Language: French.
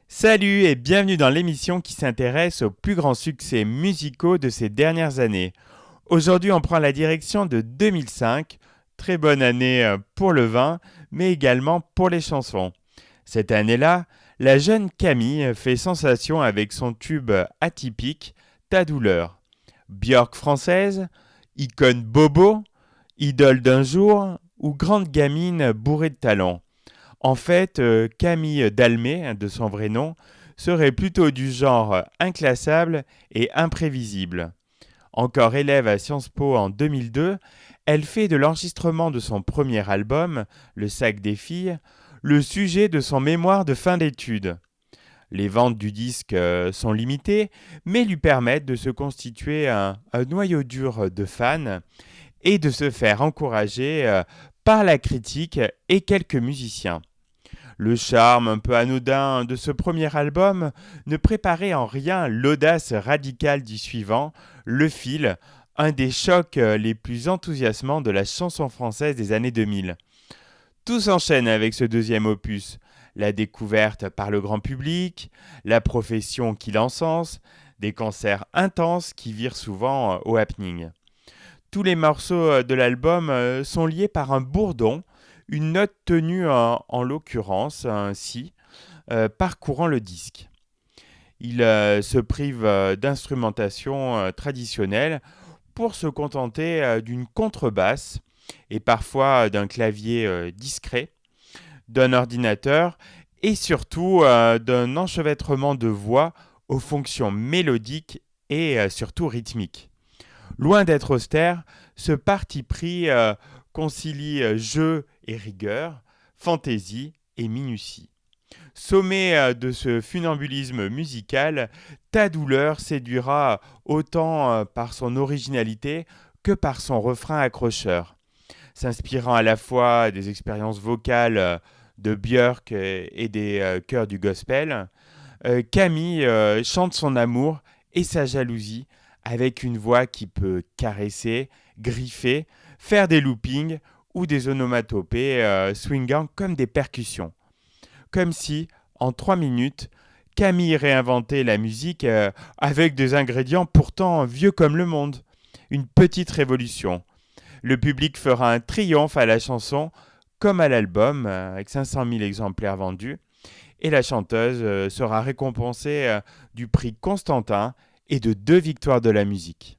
Salut et bienvenue dans l'émission qui s'intéresse aux plus grands succès musicaux de ces dernières années. Aujourd'hui, on prend la direction de 2005, très bonne année pour le vin, mais également pour les chansons. Cette année-là, la jeune Camille fait sensation avec son tube atypique Ta douleur. Björk française, icône bobo, idole d'un jour ou grande gamine bourrée de talent. En fait, Camille Dalmé, de son vrai nom, serait plutôt du genre inclassable et imprévisible. Encore élève à Sciences Po en 2002, elle fait de l'enregistrement de son premier album, Le sac des filles, le sujet de son mémoire de fin d'études. Les ventes du disque sont limitées, mais lui permettent de se constituer un noyau dur de fans et de se faire encourager par la critique et quelques musiciens. Le charme un peu anodin de ce premier album ne préparait en rien l'audace radicale du suivant, Le Fil, un des chocs les plus enthousiasmants de la chanson française des années 2000. Tout s'enchaîne avec ce deuxième opus, la découverte par le grand public, la profession qui l'encense, des concerts intenses qui virent souvent au happening. Tous les morceaux de l'album sont liés par un bourdon, une note tenue en l'occurrence, un si, parcourant le disque. Il se prive d'instrumentation traditionnelle pour se contenter d'une contrebasse et parfois d'un clavier discret, d'un ordinateur et surtout d'un enchevêtrement de voix aux fonctions mélodiques et surtout rythmiques. Loin d'être austère, ce parti pris concilie jeu et rigueur, fantaisie et minutie. Sommet de ce funambulisme musical, Ta douleur séduira autant par son originalité que par son refrain accrocheur. S'inspirant à la fois des expériences vocales de Björk et des chœurs du gospel, Camille chante son amour et sa jalousie avec une voix qui peut caresser, griffer, faire des loopings ou des onomatopées swingant comme des percussions. Comme si, en 3 minutes, Camille réinventait la musique avec des ingrédients pourtant vieux comme le monde. Une petite révolution. Le public fera un triomphe à la chanson comme à l'album, avec 500 000 exemplaires vendus. Et la chanteuse sera récompensée du prix Constantin et de 2 victoires de la musique.